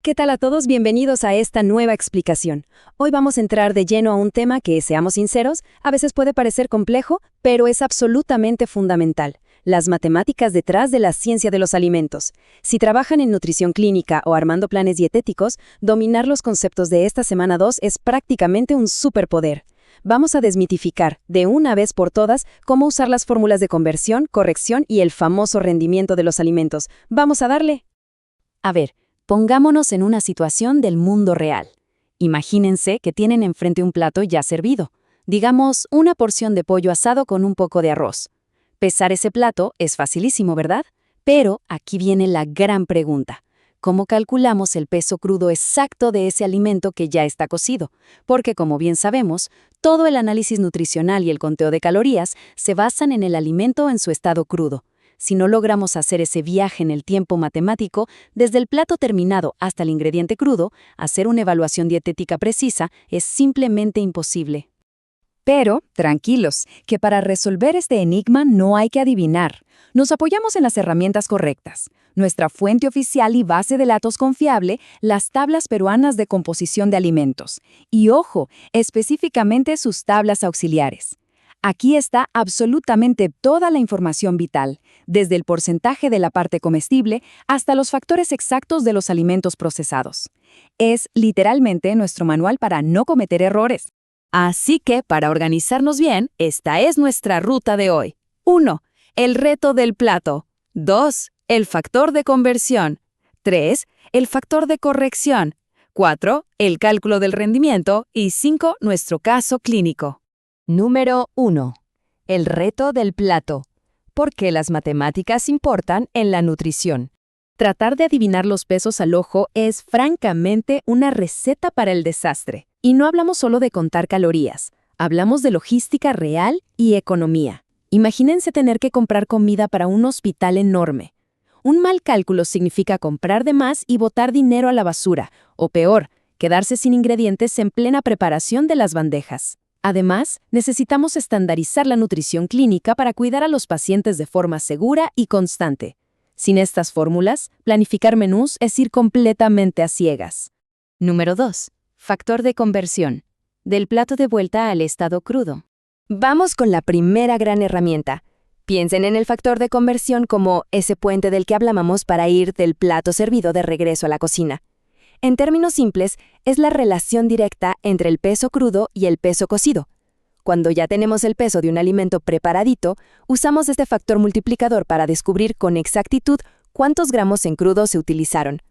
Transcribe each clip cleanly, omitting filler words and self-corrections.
¿Qué tal a todos? Bienvenidos a esta nueva explicación. Hoy vamos a entrar de lleno a un tema que, seamos sinceros, a veces puede parecer complejo, pero es absolutamente fundamental: las matemáticas detrás de la ciencia de los alimentos. Si trabajan en nutrición clínica o armando planes dietéticos, dominar los conceptos de esta semana 2 es prácticamente un superpoder. Vamos a desmitificar, de una vez por todas, cómo usar las fórmulas de conversión, corrección y el famoso rendimiento de los alimentos. ¡Vamos a darle! A ver, pongámonos en una situación del mundo real. Imagínense que tienen enfrente un plato ya servido. Digamos, una porción de pollo asado con un poco de arroz. Pesar ese plato es facilísimo, ¿verdad? Pero aquí viene la gran pregunta: ¿cómo calculamos el peso crudo exacto de ese alimento que ya está cocido? Porque, como bien sabemos, todo el análisis nutricional y el conteo de calorías se basan en el alimento en su estado crudo. Si no logramos hacer ese viaje en el tiempo matemático, desde el plato terminado hasta el ingrediente crudo, hacer una evaluación dietética precisa es simplemente imposible. Pero, tranquilos, que para resolver este enigma no hay que adivinar. Nos apoyamos en las herramientas correctas. Nuestra fuente oficial y base de datos confiable, las tablas peruanas de composición de alimentos. Y ojo, específicamente sus tablas auxiliares. Aquí está absolutamente toda la información vital, desde el porcentaje de la parte comestible hasta los factores exactos de los alimentos procesados. Es literalmente nuestro manual para no cometer errores. Así que, para organizarnos bien, esta es nuestra ruta de hoy. 1. El reto del plato. 2. El factor de conversión. 3. El factor de corrección. 4. El cálculo del rendimiento. Y 5. Nuestro caso clínico. Número 1. El reto del plato. ¿Por qué las matemáticas importan en la nutrición? Tratar de adivinar los pesos al ojo es, francamente, una receta para el desastre. Y no hablamos solo de contar calorías, hablamos de logística real y economía. Imagínense tener que comprar comida para un hospital enorme. Un mal cálculo significa comprar de más y botar dinero a la basura, o peor, quedarse sin ingredientes en plena preparación de las bandejas. Además, necesitamos estandarizar la nutrición clínica para cuidar a los pacientes de forma segura y constante. Sin estas fórmulas, planificar menús es ir completamente a ciegas. Número 2. Factor de conversión. Del plato de vuelta al estado crudo. Vamos con la primera gran herramienta. Piensen en el factor de conversión como ese puente del que hablábamos para ir del plato servido de regreso a la cocina. En términos simples, es la relación directa entre el peso crudo y el peso cocido. Cuando ya tenemos el peso de un alimento preparadito, usamos este factor multiplicador para descubrir con exactitud cuántos gramos en crudo se utilizaron.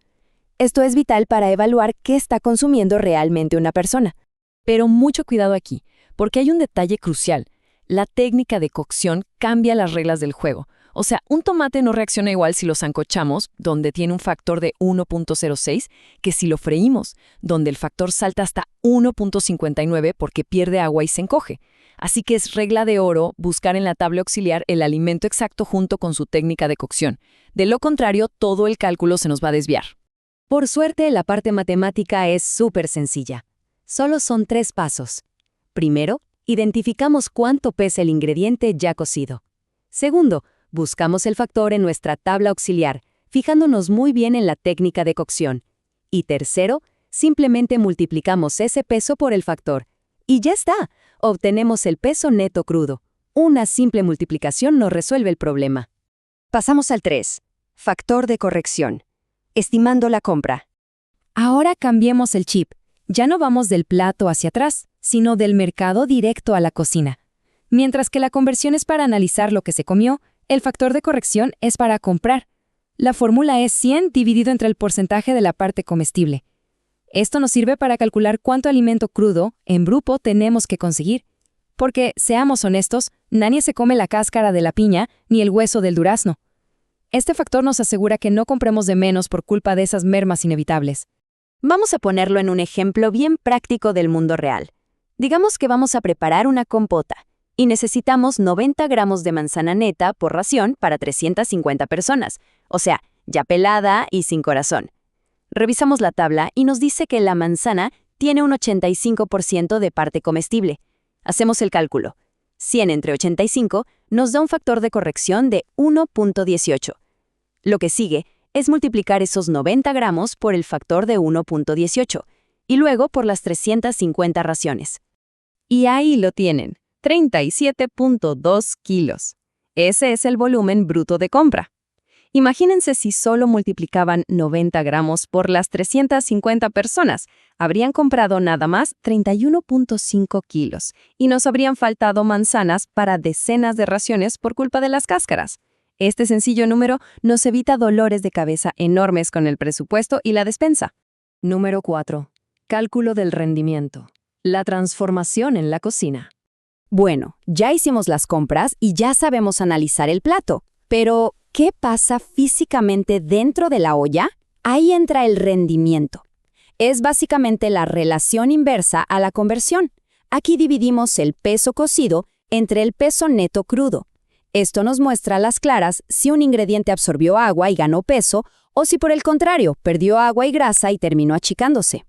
Esto es vital para evaluar qué está consumiendo realmente una persona. Pero mucho cuidado aquí, porque hay un detalle crucial. La técnica de cocción cambia las reglas del juego. O sea, un tomate no reacciona igual si lo sancochamos, donde tiene un factor de 1.06, que si lo freímos, donde el factor salta hasta 1.59 porque pierde agua y se encoge. Así que es regla de oro buscar en la tabla auxiliar el alimento exacto junto con su técnica de cocción. De lo contrario, todo el cálculo se nos va a desviar. Por suerte, la parte matemática es súper sencilla. Solo son 3 pasos. Primero, identificamos cuánto pesa el ingrediente ya cocido. Segundo, buscamos el factor en nuestra tabla auxiliar, fijándonos muy bien en la técnica de cocción. Y tercero, simplemente multiplicamos ese peso por el factor. Y ya está, obtenemos el peso neto crudo. Una simple multiplicación nos resuelve el problema. Pasamos al 3. Factor de corrección. Estimando la compra. Ahora cambiemos el chip. Ya no vamos del plato hacia atrás, sino del mercado directo a la cocina. Mientras que la conversión es para analizar lo que se comió, el factor de corrección es para comprar. La fórmula es 100 dividido entre el porcentaje de la parte comestible. Esto nos sirve para calcular cuánto alimento crudo, en bruto, tenemos que conseguir. Porque, seamos honestos, nadie se come la cáscara de la piña ni el hueso del durazno. Este factor nos asegura que no compremos de menos por culpa de esas mermas inevitables. Vamos a ponerlo en un ejemplo bien práctico del mundo real. Digamos que vamos a preparar una compota y necesitamos 90 gramos de manzana neta por ración para 350 personas, o sea, ya pelada y sin corazón. Revisamos la tabla y nos dice que la manzana tiene un 85% de parte comestible. Hacemos el cálculo. 100 entre 85 nos da un factor de corrección de 1.18. Lo que sigue es multiplicar esos 90 gramos por el factor de 1.18 y luego por las 350 raciones. Y ahí lo tienen, 37.2 kilos. Ese es el volumen bruto de compra. Imagínense si solo multiplicaban 90 gramos por las 350 personas. Habrían comprado nada más 31.5 kilos y nos habrían faltado manzanas para decenas de raciones por culpa de las cáscaras. Este sencillo número nos evita dolores de cabeza enormes con el presupuesto y la despensa. Número 4. Cálculo del rendimiento. La transformación en la cocina. Bueno, ya hicimos las compras y ya sabemos analizar el plato, pero ¿qué pasa físicamente dentro de la olla? Ahí entra el rendimiento. Es básicamente la relación inversa a la conversión. Aquí dividimos el peso cocido entre el peso neto crudo. Esto nos muestra a las claras si un ingrediente absorbió agua y ganó peso, o si por el contrario, perdió agua y grasa y terminó achicándose.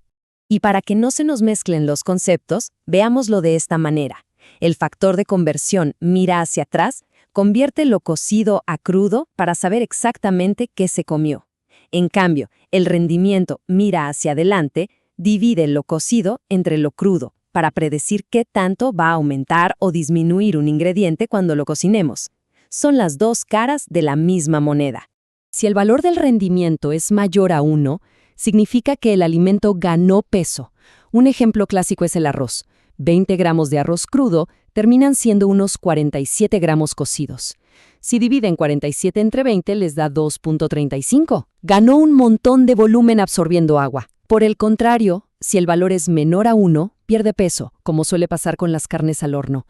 Y para que no se nos mezclen los conceptos, veámoslo de esta manera. El factor de conversión mira hacia atrás, convierte lo cocido a crudo para saber exactamente qué se comió. En cambio, el rendimiento mira hacia adelante, divide lo cocido entre lo crudo, para predecir qué tanto va a aumentar o disminuir un ingrediente cuando lo cocinemos. Son las dos caras de la misma moneda. Si el valor del rendimiento es mayor a 1, significa que el alimento ganó peso. Un ejemplo clásico es el arroz. 20 gramos de arroz crudo terminan siendo unos 47 gramos cocidos. Si dividen 47 entre 20 les da 2.35. Ganó un montón de volumen absorbiendo agua. Por el contrario, si el valor es menor a 1, pierde peso, como suele pasar con las carnes al horno.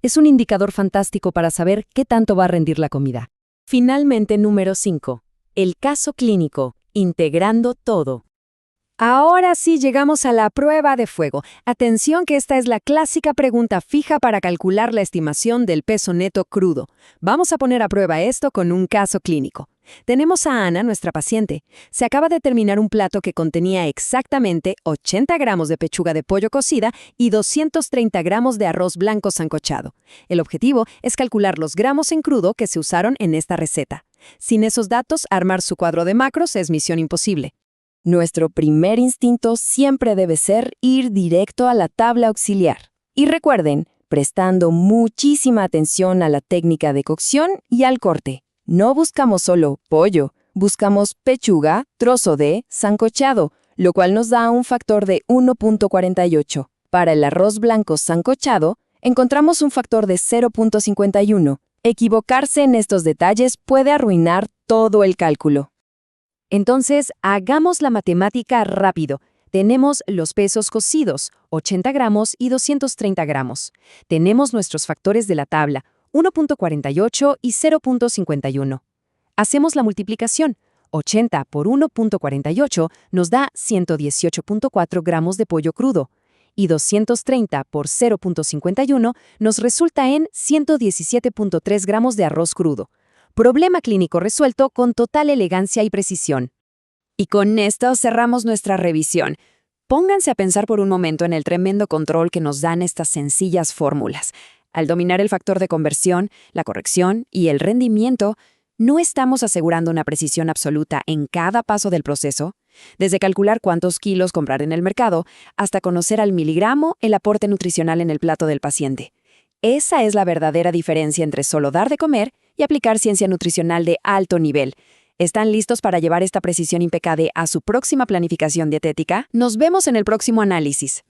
Es un indicador fantástico para saber qué tanto va a rendir la comida. Finalmente, número 5. El caso clínico, integrando todo. Ahora sí llegamos a la prueba de fuego. Atención que esta es la clásica pregunta fija para calcular la estimación del peso neto crudo. Vamos a poner a prueba esto con un caso clínico. Tenemos a Ana, nuestra paciente. Se acaba de terminar un plato que contenía exactamente 80 gramos de pechuga de pollo cocida y 230 gramos de arroz blanco sancochado. El objetivo es calcular los gramos en crudo que se usaron en esta receta. Sin esos datos, armar su cuadro de macros es misión imposible. Nuestro primer instinto siempre debe ser ir directo a la tabla auxiliar. Y recuerden, prestando muchísima atención a la técnica de cocción y al corte. No buscamos solo pollo, buscamos pechuga, trozo de, sancochado, lo cual nos da un factor de 1.48. Para el arroz blanco sancochado, encontramos un factor de 0.51. Equivocarse en estos detalles puede arruinar todo el cálculo. Entonces, hagamos la matemática rápido. Tenemos los pesos cocidos, 80 gramos y 230 gramos. Tenemos nuestros factores de la tabla, 1.48 y 0.51. Hacemos la multiplicación. 80 por 1.48 nos da 118.4 gramos de pollo crudo. Y 230 por 0.51 nos resulta en 117.3 gramos de arroz crudo. Problema clínico resuelto con total elegancia y precisión. Y con esto cerramos nuestra revisión. Pónganse a pensar por un momento en el tremendo control que nos dan estas sencillas fórmulas. Al dominar el factor de conversión, la corrección y el rendimiento, ¿no estamos asegurando una precisión absoluta en cada paso del proceso? Desde calcular cuántos kilos comprar en el mercado hasta conocer al miligramo el aporte nutricional en el plato del paciente. Esa es la verdadera diferencia entre solo dar de comer y aplicar ciencia nutricional de alto nivel. ¿Están listos para llevar esta precisión impecable a su próxima planificación dietética? Nos vemos en el próximo análisis.